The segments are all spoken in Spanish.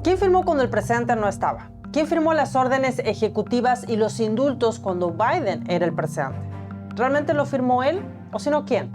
¿Quién firmó cuando el presidente no estaba? ¿Quién firmó las órdenes ejecutivas y los indultos cuando Biden era el presidente? ¿Realmente lo firmó él o si no quién?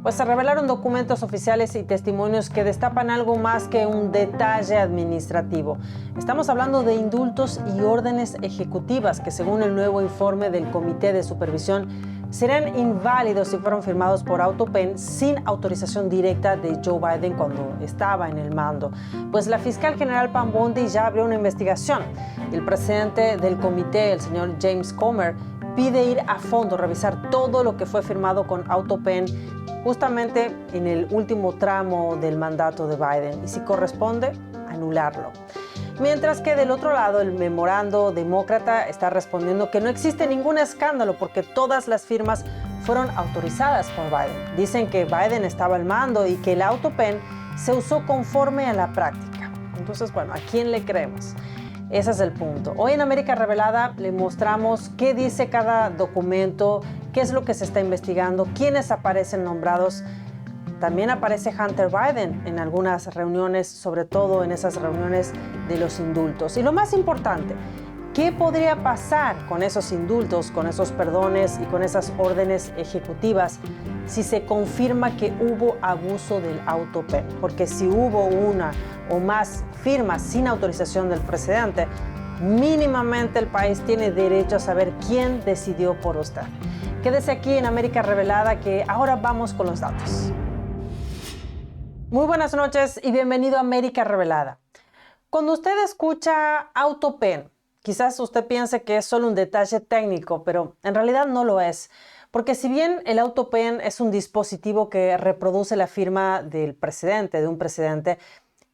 Pues se revelaron documentos oficiales y testimonios que destapan algo más que un detalle administrativo. Estamos hablando de indultos y órdenes ejecutivas que, según el nuevo informe del Comité de Supervisión, serán inválidos si fueron firmados por AutoPen sin autorización directa de Joe Biden cuando estaba en el mando. Pues la fiscal general Pam Bondi ya abrió una investigación. El presidente del comité, el señor James Comer, pide ir a fondo, revisar todo lo que fue firmado con AutoPen justamente en el último tramo del mandato de Biden y, si corresponde, anularlo. Mientras que del otro lado el memorando demócrata está respondiendo que no existe ningún escándalo porque todas las firmas fueron autorizadas por Biden. Dicen que Biden estaba al mando y que el AutoPen se usó conforme a la práctica. Entonces, bueno, ¿a quién le creemos? Ese es el punto. Hoy en América Revelada le mostramos qué dice cada documento, qué es lo que se está investigando, quiénes aparecen nombrados. También aparece Hunter Biden en algunas reuniones, sobre todo en esas reuniones de los indultos. Y lo más importante, ¿qué podría pasar con esos indultos, con esos perdones y con esas órdenes ejecutivas si se confirma que hubo abuso del AutoPen? Porque si hubo una o más firmas sin autorización del presidente, mínimamente el país tiene derecho a saber quién decidió por usted. Quédese aquí en América Revelada, que ahora vamos con los datos. Muy buenas noches y bienvenido a América Revelada. Cuando usted escucha AutoPen, quizás usted piense que es solo un detalle técnico, pero en realidad no lo es. Porque si bien el AutoPen es un dispositivo que reproduce la firma del presidente, de un presidente,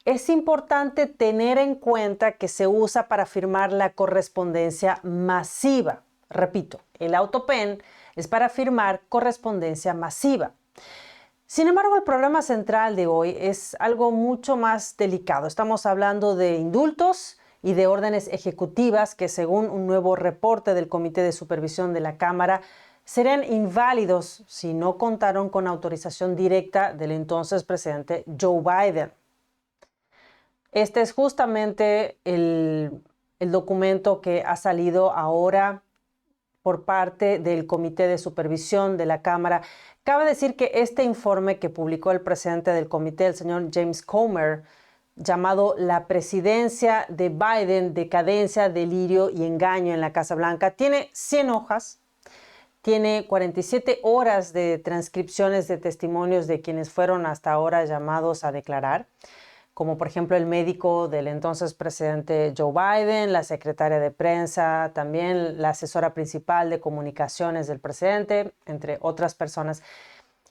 es importante tener en cuenta que se usa para firmar la correspondencia masiva. Repito, el AutoPen es para firmar correspondencia masiva. Sin embargo, el problema central de hoy es algo mucho más delicado. Estamos hablando de indultos y de órdenes ejecutivas que, según un nuevo reporte del Comité de Supervisión de la Cámara, serían inválidos si no contaron con autorización directa del entonces presidente Joe Biden. Este es justamente el documento que ha salido ahora por parte del Comité de Supervisión de la Cámara. Cabe decir que este informe que publicó el presidente del comité, el señor James Comer, llamado La presidencia de Biden, decadencia, delirio y engaño en la Casa Blanca, tiene 100 hojas, tiene 47 horas de transcripciones de testimonios de quienes fueron hasta ahora llamados a declarar, como por ejemplo el médico del entonces presidente Joe Biden, la secretaria de prensa, también la asesora principal de comunicaciones del presidente, entre otras personas.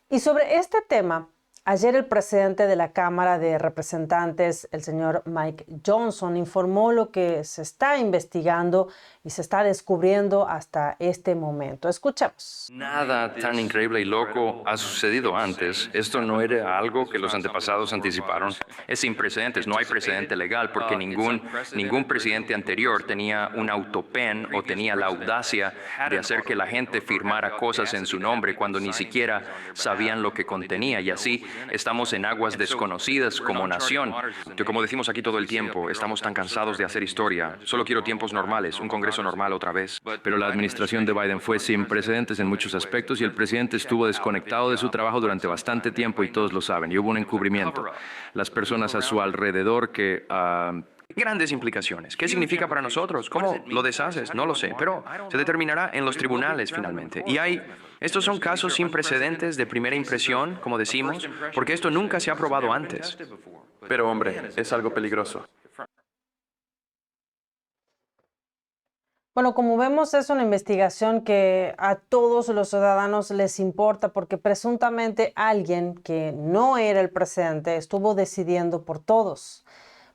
Y sobre este tema, ayer el presidente de la Cámara de Representantes, el señor Mike Johnson, informó lo que se está investigando y se está descubriendo hasta este momento. Escuchemos. Nada tan increíble y loco ha sucedido antes. Esto no era algo que los antepasados anticiparon. Es sin precedentes, no hay precedente legal porque ningún presidente anterior tenía un AutoPen o tenía la audacia de hacer que la gente firmara cosas en su nombre cuando ni siquiera sabían lo que contenía, y así estamos en aguas desconocidas como nación. Como decimos aquí todo el tiempo, estamos tan cansados de hacer historia. Solo quiero tiempos normales, un Congreso normal otra vez. Pero la administración de Biden fue sin precedentes en muchos aspectos y el presidente estuvo desconectado de su trabajo durante bastante tiempo y todos lo saben. Y hubo un encubrimiento. Las personas a su alrededor que... Grandes implicaciones. ¿Qué significa para nosotros? ¿Cómo lo deshaces? No lo sé, pero se determinará en los tribunales finalmente. Y estos son casos sin precedentes de primera impresión, como decimos, porque esto nunca se ha probado antes. Pero hombre, es algo peligroso. Bueno, como vemos, es una investigación que a todos los ciudadanos les importa porque presuntamente alguien que no era el presidente estuvo decidiendo por todos.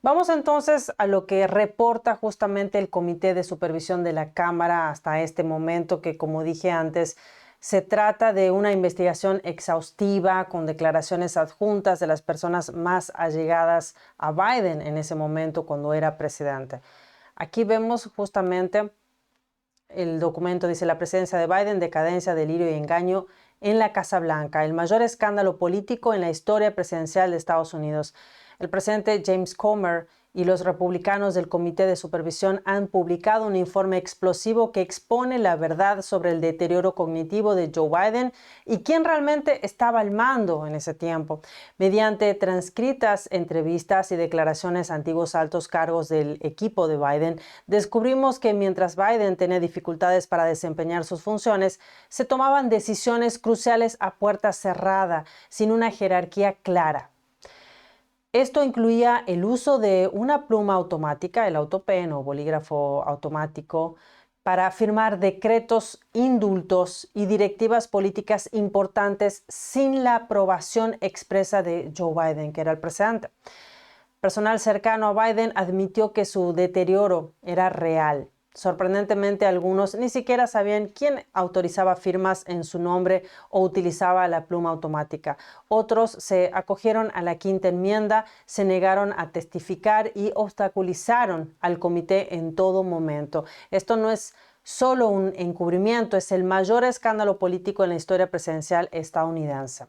Vamos entonces a lo que reporta justamente el Comité de Supervisión de la Cámara hasta este momento, que, como dije antes, se trata de una investigación exhaustiva con declaraciones adjuntas de las personas más allegadas a Biden en ese momento cuando era presidente. Aquí vemos justamente el documento, dice: la presidencia de Biden, decadencia, delirio y engaño en la Casa Blanca, el mayor escándalo político en la historia presidencial de Estados Unidos. El presidente James Comer y los republicanos del Comité de Supervisión han publicado un informe explosivo que expone la verdad sobre el deterioro cognitivo de Joe Biden y quién realmente estaba al mando en ese tiempo. Mediante transcritas entrevistas y declaraciones a antiguos altos cargos del equipo de Biden, descubrimos que mientras Biden tenía dificultades para desempeñar sus funciones, se tomaban decisiones cruciales a puerta cerrada, sin una jerarquía clara. Esto incluía el uso de una pluma automática, el autopen o bolígrafo automático, para firmar decretos, indultos y directivas políticas importantes sin la aprobación expresa de Joe Biden, que era el presidente. Personal cercano a Biden admitió que su deterioro era real. Sorprendentemente, algunos ni siquiera sabían quién autorizaba firmas en su nombre o utilizaba la pluma automática. Otros se acogieron a la quinta enmienda, se negaron a testificar y obstaculizaron al comité en todo momento. Esto no es solo un encubrimiento, es el mayor escándalo político en la historia presidencial estadounidense.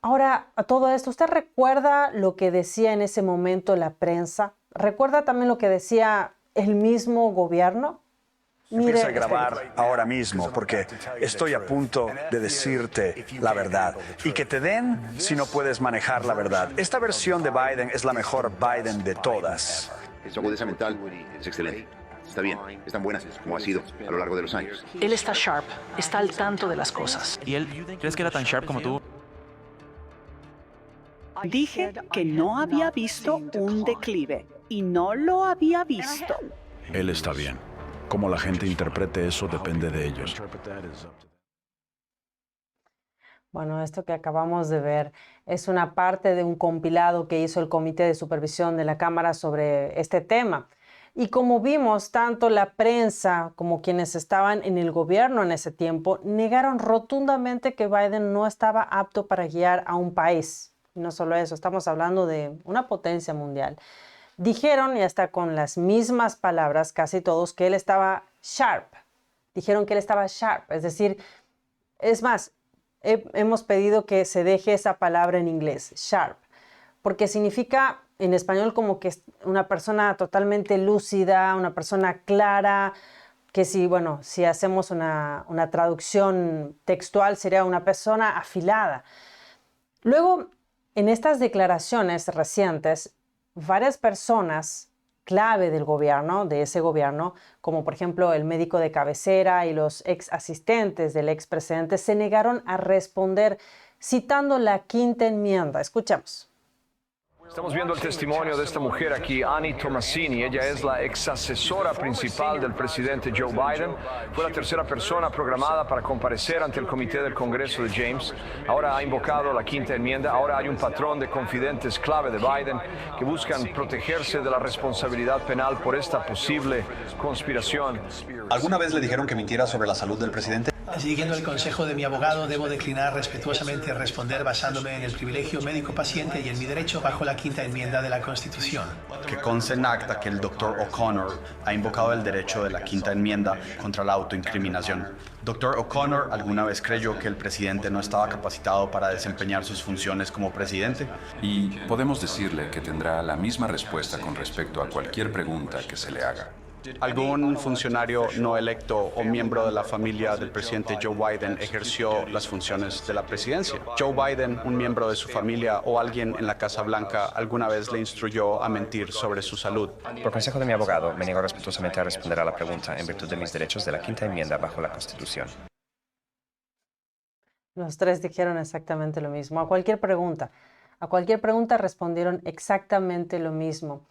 Ahora, a todo esto, ¿usted recuerda lo que decía en ese momento la prensa? ¿Recuerda también lo que decía el mismo gobierno? Empieza a grabar ahora mismo porque estoy a punto de decirte la verdad. Y que te den si no puedes manejar la verdad. Esta versión de Biden es la mejor Biden de todas. Su agudeza mental es excelente. Está bien, es tan buena como ha sido a lo largo de los años. Él está sharp, está al tanto de las cosas. ¿Y él crees que era tan sharp como tú? Dije que no había visto un declive y no lo había visto. Él está bien. Cómo la gente interprete eso depende de ellos. Bueno, esto que acabamos de ver es una parte de un compilado que hizo el Comité de Supervisión de la Cámara sobre este tema. Y como vimos, tanto la prensa como quienes estaban en el gobierno en ese tiempo negaron rotundamente que Biden no estaba apto para guiar a un país. Y no solo eso, estamos hablando de una potencia mundial. Dijeron, y hasta con las mismas palabras casi todos, que él estaba sharp. Dijeron que él estaba sharp, es decir, es más, hemos pedido que se deje esa palabra en inglés, sharp, porque significa en español como que es una persona totalmente lúcida, una persona clara, que si hacemos una traducción textual sería una persona afilada. Luego, en estas declaraciones recientes, varias personas clave del gobierno, de ese gobierno, como por ejemplo el médico de cabecera y los ex asistentes del expresidente, se negaron a responder citando la quinta enmienda. Escuchemos. Estamos viendo el testimonio de esta mujer aquí, Annie Tomasini. Ella es la ex asesora principal del presidente Joe Biden. Fue la tercera persona programada para comparecer ante el comité del Congreso de James. Ahora ha invocado la quinta enmienda. Ahora hay un patrón de confidentes clave de Biden que buscan protegerse de la responsabilidad penal por esta posible conspiración. ¿Alguna vez le dijeron que mintiera sobre la salud del presidente? Siguiendo el consejo de mi abogado, debo declinar respetuosamente responder basándome en el privilegio médico-paciente y en mi derecho bajo la quinta enmienda de la Constitución. Que conste en acta que el Dr. O'Connor ha invocado el derecho de la quinta enmienda contra la autoincriminación. Dr. O'Connor alguna vez creyó que el presidente no estaba capacitado para desempeñar sus funciones como presidente. Y podemos decirle que tendrá la misma respuesta con respecto a cualquier pregunta que se le haga. ¿Algún funcionario no electo o miembro de la familia del presidente Joe Biden ejerció las funciones de la presidencia? ¿Joe Biden, un miembro de su familia o alguien en la Casa Blanca alguna vez le instruyó a mentir sobre su salud? Por consejo de mi abogado, me niego respetuosamente a responder a la pregunta en virtud de mis derechos de la quinta enmienda bajo la Constitución. Los tres dijeron exactamente lo mismo. A cualquier pregunta respondieron exactamente lo mismo.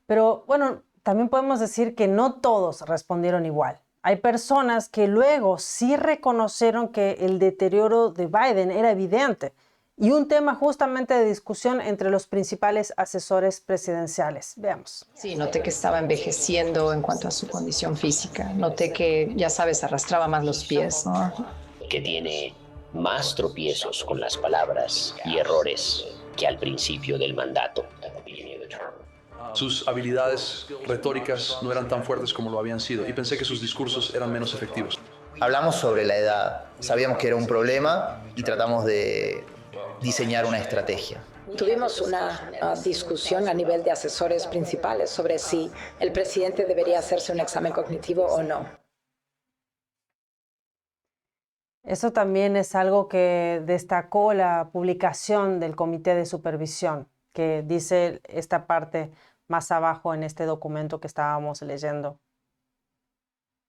Pero bueno, también podemos decir que no todos respondieron igual. Hay personas que luego sí reconocieron que el deterioro de Biden era evidente y un tema justamente de discusión entre los principales asesores presidenciales. Veamos. Sí, noté que estaba envejeciendo en cuanto a su condición física. Noté que, ya sabes, arrastraba más los pies, ¿no? Que tiene más tropiezos con las palabras y errores que al principio del mandato. Sus habilidades retóricas no eran tan fuertes como lo habían sido y pensé que sus discursos eran menos efectivos. Hablamos sobre la edad, sabíamos que era un problema y tratamos de diseñar una estrategia. Tuvimos una discusión a nivel de asesores principales sobre si el presidente debería hacerse un examen cognitivo o no. Eso también es algo que destacó la publicación del Comité de Supervisión, que dice esta parte más abajo en este documento que estábamos leyendo.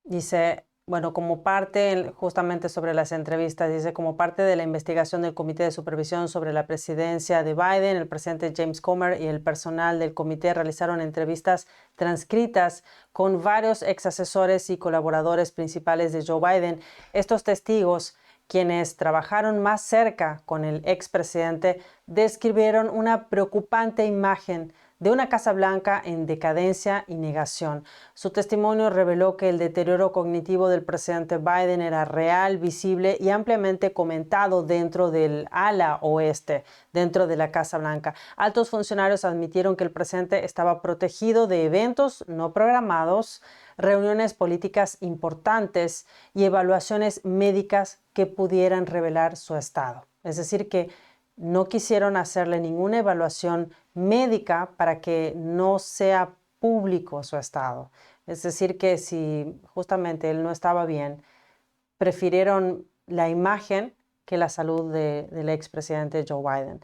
Dice, bueno, como parte, justamente sobre las entrevistas, dice, como parte de la investigación del Comité de Supervisión sobre la presidencia de Biden, el presidente James Comer y el personal del comité realizaron entrevistas transcritas con varios ex asesores y colaboradores principales de Joe Biden. Estos testigos, quienes trabajaron más cerca con el expresidente, describieron una preocupante imagen de una Casa Blanca en decadencia y negación. Su testimonio reveló que el deterioro cognitivo del presidente Biden era real, visible y ampliamente comentado dentro del ala oeste, dentro de la Casa Blanca. Altos funcionarios admitieron que el presidente estaba protegido de eventos no programados, reuniones políticas importantes y evaluaciones médicas que pudieran revelar su estado. Es decir, que no quisieron hacerle ninguna evaluación médica para que no sea público su estado. Es decir, que si justamente él no estaba bien, prefirieron la imagen que la salud del expresidente Joe Biden.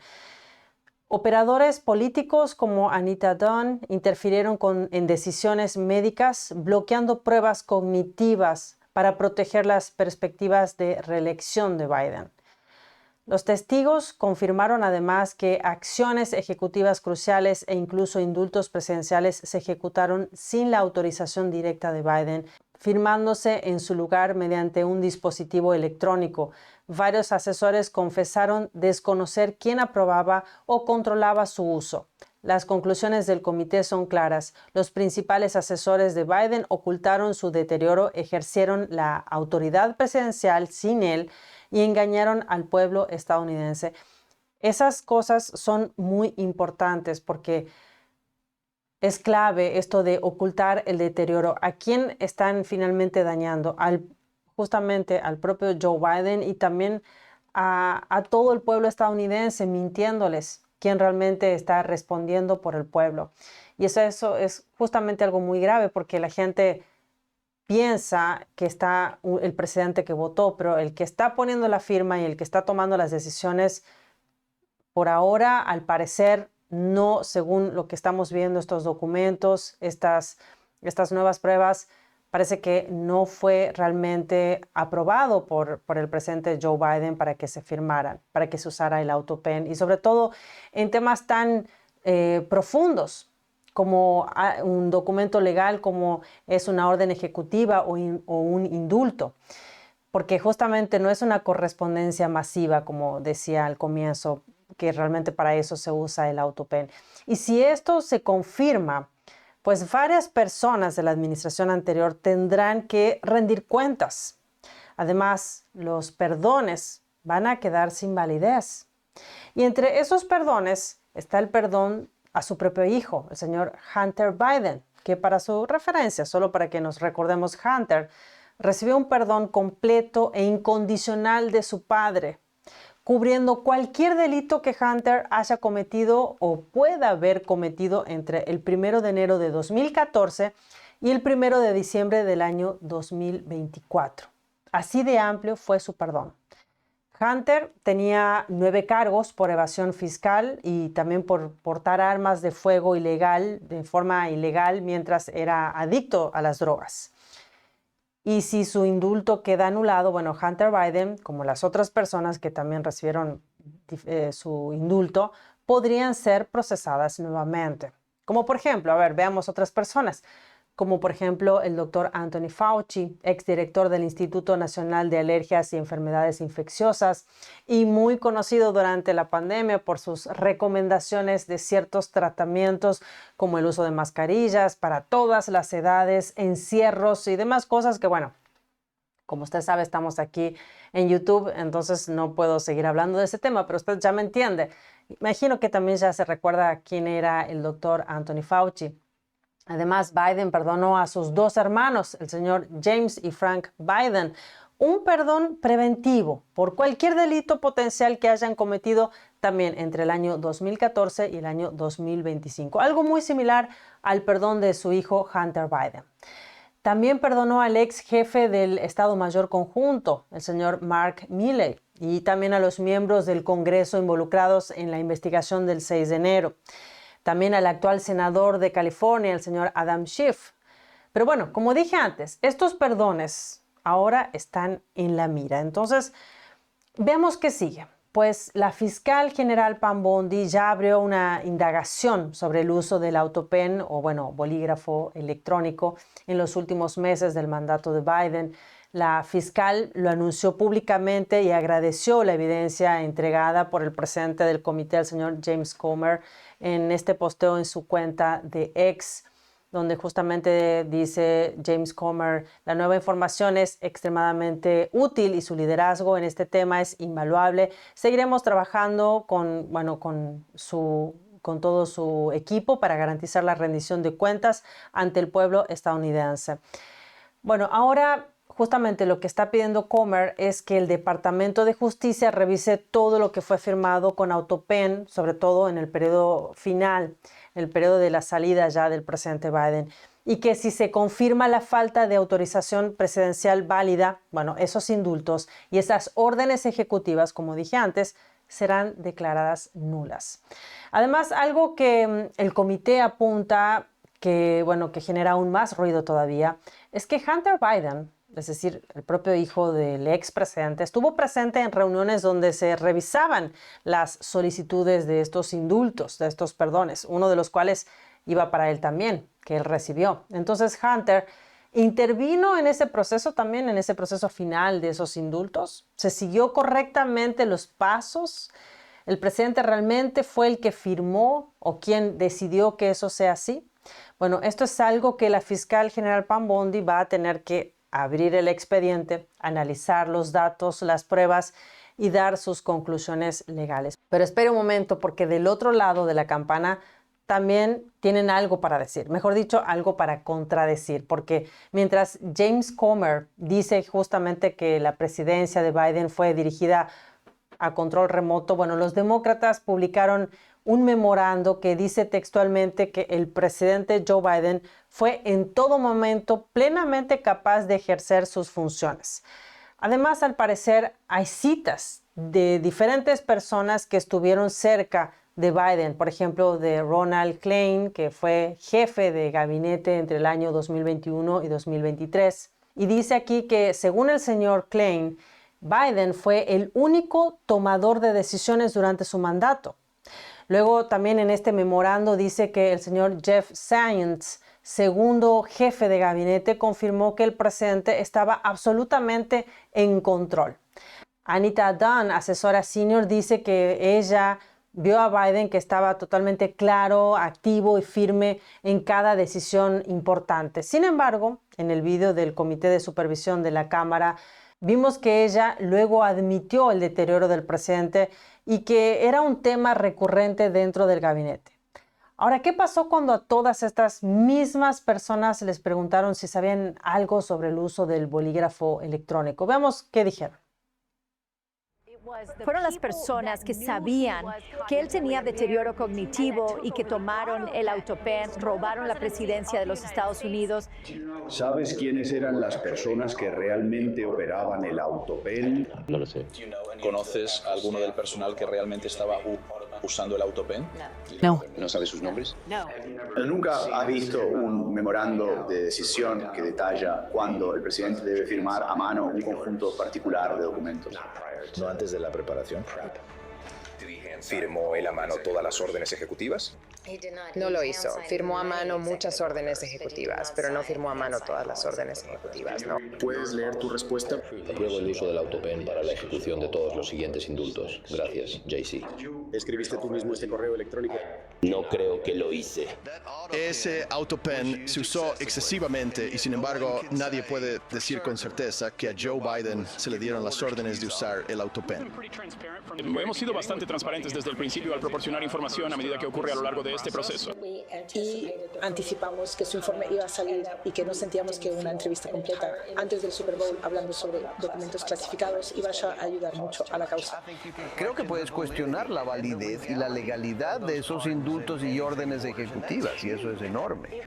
Operadores políticos como Anita Dunn interfirieron en decisiones médicas, bloqueando pruebas cognitivas para proteger las perspectivas de reelección de Biden. Los testigos confirmaron además que acciones ejecutivas cruciales e incluso indultos presidenciales se ejecutaron sin la autorización directa de Biden, firmándose en su lugar mediante un dispositivo electrónico. Varios asesores confesaron desconocer quién aprobaba o controlaba su uso. Las conclusiones del comité son claras. Los principales asesores de Biden ocultaron su deterioro, ejercieron la autoridad presidencial sin él y engañaron al pueblo estadounidense. Esas cosas son muy importantes porque es clave esto de ocultar el deterioro. ¿A quién están finalmente dañando? Justamente al propio Joe Biden y también a todo el pueblo estadounidense, mintiéndoles quién realmente está respondiendo por el pueblo. Y eso es justamente algo muy grave porque la gente piensa que está el presidente que votó, pero el que está poniendo la firma y el que está tomando las decisiones, por ahora, al parecer, no, según lo que estamos viendo, estos documentos, estas nuevas pruebas, parece que no fue realmente aprobado por el presidente Joe Biden para que se firmaran, para que se usara el AutoPen y sobre todo en temas tan profundos como un documento legal, como es una orden ejecutiva o un indulto, porque justamente no es una correspondencia masiva, como decía al comienzo, que realmente para eso se usa el AutoPen. Y si esto se confirma, pues varias personas de la administración anterior tendrán que rendir cuentas. Además, los perdones van a quedar sin validez. Y entre esos perdones está el perdón a su propio hijo, el señor Hunter Biden, que para su referencia, solo para que nos recordemos, Hunter recibió un perdón completo e incondicional de su padre, cubriendo cualquier delito que Hunter haya cometido o pueda haber cometido entre el 1 de enero de 2014 y el 1 de diciembre del año 2024. Así de amplio fue su perdón. Hunter tenía 9 cargos por evasión fiscal y también por portar armas de fuego ilegal, de forma ilegal, mientras era adicto a las drogas. Y si su indulto queda anulado, bueno, Hunter Biden, como las otras personas que también recibieron su indulto, podrían ser procesadas nuevamente. Como por ejemplo, veamos otras personas, como por ejemplo el doctor Anthony Fauci, exdirector del Instituto Nacional de Alergias y Enfermedades Infecciosas y muy conocido durante la pandemia por sus recomendaciones de ciertos tratamientos como el uso de mascarillas para todas las edades, encierros y demás cosas que, bueno, como usted sabe, estamos aquí en YouTube, entonces no puedo seguir hablando de ese tema, pero usted ya me entiende. Imagino que también ya se recuerda quién era el doctor Anthony Fauci. Además, Biden perdonó a sus 2 hermanos, el señor James y Frank Biden, un perdón preventivo por cualquier delito potencial que hayan cometido también entre el año 2014 y el año 2025. Algo muy similar al perdón de su hijo Hunter Biden. También perdonó al ex jefe del Estado Mayor Conjunto, el señor Mark Milley, y también a los miembros del Congreso involucrados en la investigación del 6 de enero. También al actual senador de California, el señor Adam Schiff. Pero bueno, como dije antes, estos perdones ahora están en la mira. Entonces, veamos qué sigue. Pues la fiscal general Pam Bondi ya abrió una indagación sobre el uso del autopen o bolígrafo electrónico en los últimos meses del mandato de Biden. La fiscal lo anunció públicamente y agradeció la evidencia entregada por el presidente del comité, el señor James Comer, en este posteo en su cuenta de X, donde justamente dice James Comer: la nueva información es extremadamente útil y su liderazgo en este tema es invaluable. Seguiremos trabajando con todo su equipo para garantizar la rendición de cuentas ante el pueblo estadounidense. Bueno, ahora justamente lo que está pidiendo Comer es que el Departamento de Justicia revise todo lo que fue firmado con autopen, sobre todo en el periodo final, el periodo de la salida ya del presidente Biden, y que si se confirma la falta de autorización presidencial válida, esos indultos y esas órdenes ejecutivas, como dije antes, serán declaradas nulas. Además, algo que el comité apunta que genera aún más ruido todavía, es que Hunter Biden, es decir, el propio hijo del expresidente, estuvo presente en reuniones donde se revisaban las solicitudes de estos indultos, de estos perdones, uno de los cuales iba para él también, que él recibió. Entonces Hunter intervino en ese proceso también, en ese proceso final de esos indultos. ¿Se siguió correctamente los pasos? ¿El presidente realmente fue el que firmó o quien decidió que eso sea así? Bueno, esto es algo que la fiscal general Pam Bondi va a tener que abrir el expediente, analizar los datos, las pruebas y dar sus conclusiones legales. Pero espere un momento, porque del otro lado de la campana también tienen algo para decir, mejor dicho, algo para contradecir, porque mientras James Comer dice justamente que la presidencia de Biden fue dirigida a control remoto, los demócratas publicaron un memorando que dice textualmente que el presidente Joe Biden fue en todo momento plenamente capaz de ejercer sus funciones. Además, al parecer, hay citas de diferentes personas que estuvieron cerca de Biden, por ejemplo, de Ronald Klain, que fue jefe de gabinete entre el año 2021 y 2023. Y dice aquí que, según el señor Klain, Biden fue el único tomador de decisiones durante su mandato. Luego también en este memorando dice que el señor Jeff Zients, segundo jefe de gabinete, confirmó que el presidente estaba absolutamente en control. Anita Dunn, asesora senior, dice que ella vio a Biden que estaba totalmente claro, activo y firme en cada decisión importante. Sin embargo, en el video del Comité de Supervisión de la Cámara, vimos que ella luego admitió el deterioro del presidente y que era un tema recurrente dentro del gabinete. Ahora, ¿qué pasó cuando a todas estas mismas personas les preguntaron si sabían algo sobre el uso del bolígrafo electrónico? Veamos qué dijeron. Fueron las personas que sabían que él tenía deterioro cognitivo y que tomaron el autopen, robaron la presidencia de los Estados Unidos. ¿Sabes quiénes eran las personas que realmente operaban el autopen? No lo sé. ¿Conoces a alguno del personal que realmente estaba usando el autopen? No. ¿No sabes sus nombres? No. ¿Nunca ha visto un memorando de decisión que detalla cuándo el presidente debe firmar a mano un conjunto particular de documentos? No antes de la preparación. ¿Firmó él a mano todas las órdenes ejecutivas? No lo hizo. Firmó a mano muchas órdenes ejecutivas, pero no firmó a mano todas las órdenes ejecutivas, ¿no? ¿Puedes leer tu respuesta? Apruebo el uso del autopen para la ejecución de todos los siguientes indultos. Gracias, JC. ¿Escribiste tú mismo este correo electrónico? No creo que lo hice. Ese autopen se usó excesivamente y sin embargo nadie puede decir con certeza que a Joe Biden se le dieron las órdenes de usar el autopen. Hemos sido bastante transparentes transparentes desde el principio al proporcionar información a medida que ocurre a lo largo de este proceso. Y anticipamos que su informe iba a salir y que no sentíamos que una entrevista completa antes del Super Bowl hablando sobre documentos clasificados iba a ayudar mucho a la causa. Creo que puedes cuestionar la validez y la legalidad de esos indultos y órdenes ejecutivas, y eso es enorme.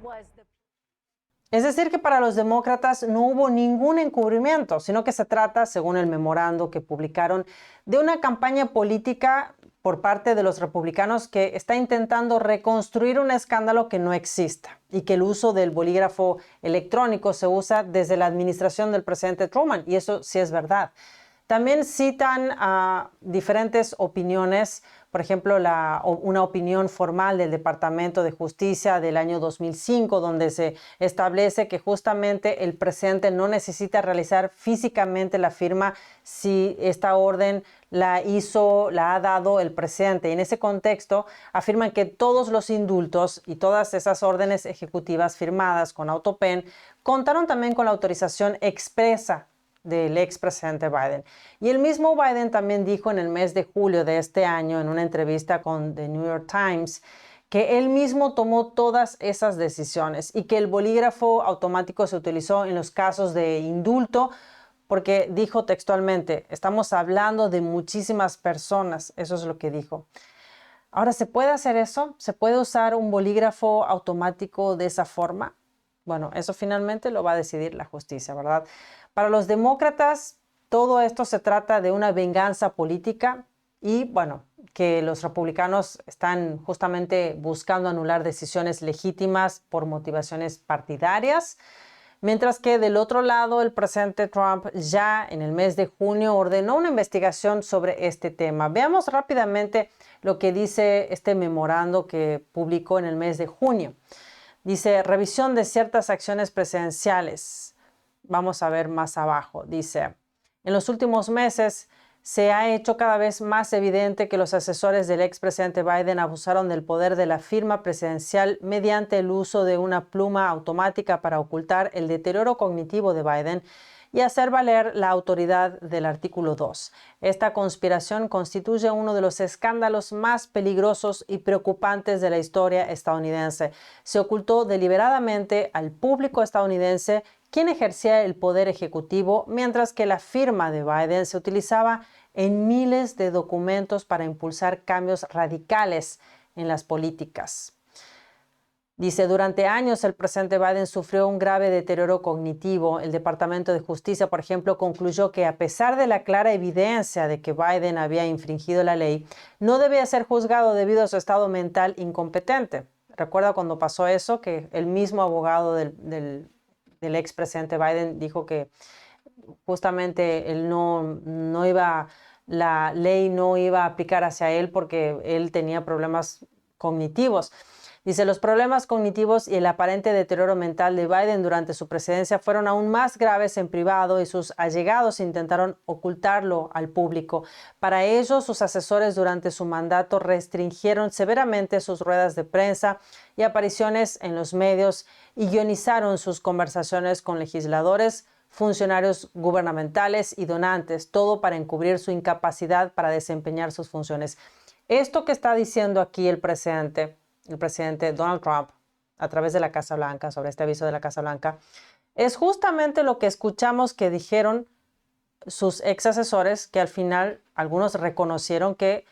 Es decir, que para los demócratas no hubo ningún encubrimiento, sino que se trata, según el memorando que publicaron, de una campaña política por parte de los republicanos que está intentando reconstruir un escándalo que no exista y que el uso del bolígrafo electrónico se usa desde la administración del presidente Truman, y eso sí es verdad. También citan diferentes opiniones, por ejemplo, una opinión formal del Departamento de Justicia del año 2005, donde se establece que justamente el presidente no necesita realizar físicamente la firma si esta orden la ha dado el presidente. Y en ese contexto afirman que todos los indultos y todas esas órdenes ejecutivas firmadas con AutoPen contaron también con la autorización expresa del expresidente Biden. Y el mismo Biden también dijo en el mes de julio de este año, en una entrevista con The New York Times, que él mismo tomó todas esas decisiones y que el bolígrafo automático se utilizó en los casos de indulto porque dijo textualmente, estamos hablando de muchísimas personas. Eso es lo que dijo. Ahora, ¿se puede hacer eso? ¿Se puede usar un bolígrafo automático de esa forma? Bueno, eso finalmente lo va a decidir la justicia, ¿verdad? Para los demócratas, todo esto se trata de una venganza política y, bueno, que los republicanos están justamente buscando anular decisiones legítimas por motivaciones partidarias, mientras que del otro lado el presidente Trump ya en el mes de junio ordenó una investigación sobre este tema. Veamos rápidamente lo que dice este memorando que publicó en el mes de junio. Dice, revisión de ciertas acciones presidenciales. Vamos a ver más abajo. Dice, en los últimos meses se ha hecho cada vez más evidente que los asesores del expresidente Biden abusaron del poder de la firma presidencial mediante el uso de una pluma automática para ocultar el deterioro cognitivo de Biden y hacer valer la autoridad del artículo 2. Esta conspiración constituye uno de los escándalos más peligrosos y preocupantes de la historia estadounidense. Se ocultó deliberadamente al público estadounidense quién ejercía el poder ejecutivo, mientras que la firma de Biden se utilizaba en miles de documentos para impulsar cambios radicales en las políticas. Dice, durante años el presidente Biden sufrió un grave deterioro cognitivo. El Departamento de Justicia, por ejemplo, concluyó que a pesar de la clara evidencia de que Biden había infringido la ley, no debía ser juzgado debido a su estado mental incompetente. ¿Recuerda cuando pasó eso? Que el mismo abogado del expresidente Biden dijo que justamente él la ley no iba a aplicar hacia él porque él tenía problemas cognitivos. Dice, los problemas cognitivos y el aparente deterioro mental de Biden durante su presidencia fueron aún más graves en privado y sus allegados intentaron ocultarlo al público. Para ello, sus asesores durante su mandato restringieron severamente sus ruedas de prensa y apariciones en los medios y guionizaron sus conversaciones con legisladores, funcionarios gubernamentales y donantes, todo para encubrir su incapacidad para desempeñar sus funciones. Esto que está diciendo aquí el presidente Donald Trump, a través de la Casa Blanca, sobre este aviso de la Casa Blanca, es justamente lo que escuchamos que dijeron sus ex asesores, que al final algunos reconocieron que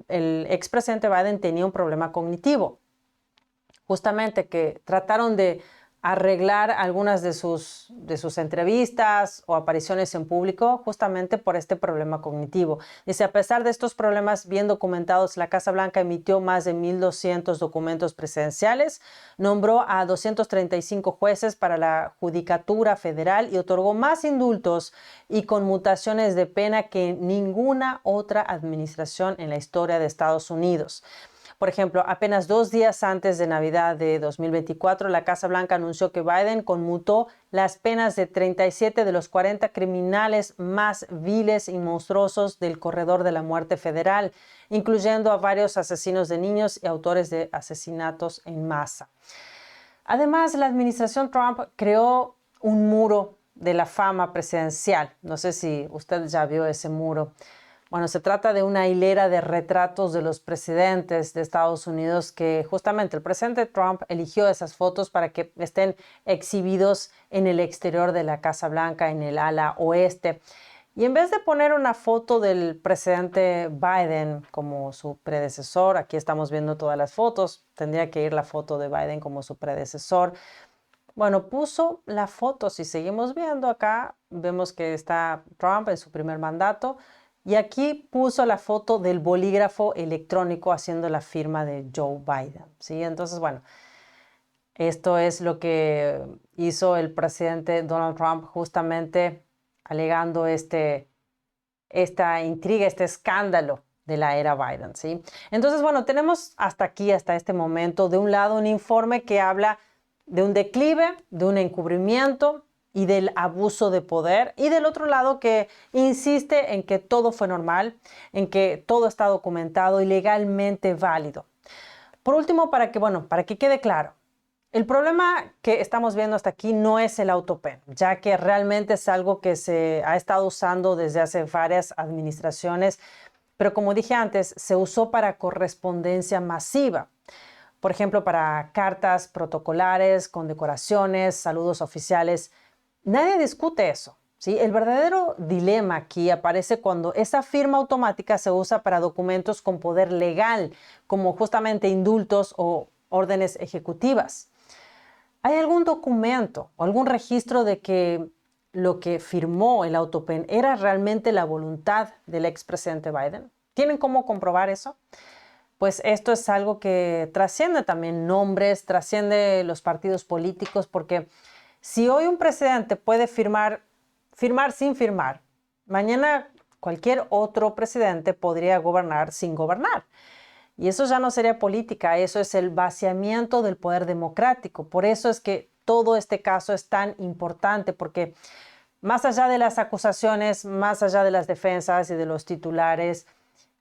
el expresidente Biden tenía un problema cognitivo. Justamente que trataron de arreglar algunas de sus entrevistas o apariciones en público justamente por este problema cognitivo. Dice, a pesar de estos problemas bien documentados, la Casa Blanca emitió más de 1,200 documentos presidenciales, nombró a 235 jueces para la Judicatura Federal y otorgó más indultos y conmutaciones de pena que ninguna otra administración en la historia de Estados Unidos. Por ejemplo, apenas 2 días antes de Navidad de 2024, la Casa Blanca anunció que Biden conmutó las penas de 37 de los 40 criminales más viles y monstruosos del corredor de la muerte federal, incluyendo a varios asesinos de niños y autores de asesinatos en masa. Además, la administración Trump creó un muro de la fama presidencial. No sé si usted ya vio ese muro. Bueno, se trata de una hilera de retratos de los presidentes de Estados Unidos que justamente el presidente Trump eligió esas fotos para que estén exhibidos en el exterior de la Casa Blanca, en el ala oeste. Y en vez de poner una foto del presidente Biden como su predecesor, aquí estamos viendo todas las fotos, tendría que ir la foto de Biden como su predecesor. Bueno, puso la foto, si seguimos viendo acá, vemos que está Trump en su primer mandato. Y aquí puso la foto del bolígrafo electrónico haciendo la firma de Joe Biden, ¿sí? Entonces, bueno, esto es lo que hizo el presidente Donald Trump justamente alegando esta intriga, este escándalo de la era Biden, ¿sí? Entonces, bueno, tenemos hasta aquí, hasta este momento, de un lado un informe que habla de un declive, de un encubrimiento y del abuso de poder, y del otro lado que insiste en que todo fue normal, en que todo está documentado y legalmente válido. Por último, para que quede claro, el problema que estamos viendo hasta aquí no es el AutoPen, ya que realmente es algo que se ha estado usando desde hace varias administraciones, pero como dije antes, se usó para correspondencia masiva. Por ejemplo, para cartas protocolares, condecoraciones, saludos oficiales. Nadie discute eso, ¿sí? El verdadero dilema aquí aparece cuando esa firma automática se usa para documentos con poder legal, como justamente indultos o órdenes ejecutivas. ¿Hay algún documento o algún registro de que lo que firmó el AutoPen era realmente la voluntad del expresidente Biden? ¿Tienen cómo comprobar eso? Pues esto es algo que trasciende también nombres, trasciende los partidos políticos, porque si hoy un presidente puede firmar sin firmar, mañana cualquier otro presidente podría gobernar sin gobernar. Y eso ya no sería política, eso es el vaciamiento del poder democrático. Por eso es que todo este caso es tan importante, porque más allá de las acusaciones, más allá de las defensas y de los titulares,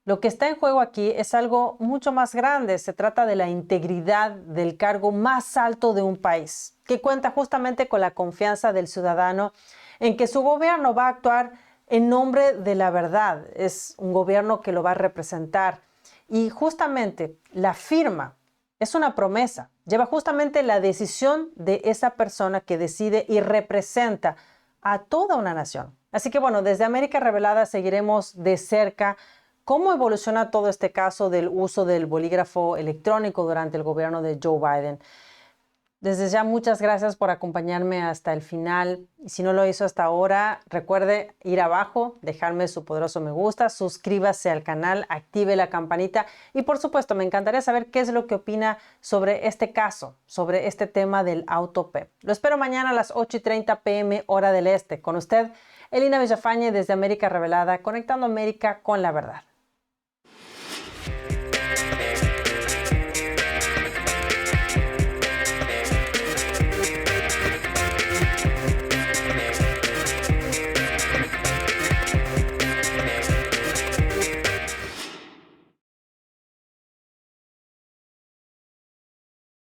lo que está en juego aquí es algo mucho más grande. Se trata de la integridad del cargo más alto de un país, que cuenta justamente con la confianza del ciudadano en que su gobierno va a actuar en nombre de la verdad. Es un gobierno que lo va a representar. Y justamente la firma es una promesa. Lleva justamente la decisión de esa persona que decide y representa a toda una nación. Así que bueno, desde América Revelada seguiremos de cerca cómo evoluciona todo este caso del uso del bolígrafo electrónico durante el gobierno de Joe Biden. Desde ya, muchas gracias por acompañarme hasta el final. Y si no lo hizo hasta ahora, recuerde ir abajo, dejarme su poderoso me gusta, suscríbase al canal, active la campanita y por supuesto me encantaría saber qué es lo que opina sobre este caso, sobre este tema del AutoPen. Lo espero mañana a las 8:30 p.m. hora del este. Con usted, Elina Villafañe desde América Revelada, conectando América con la verdad.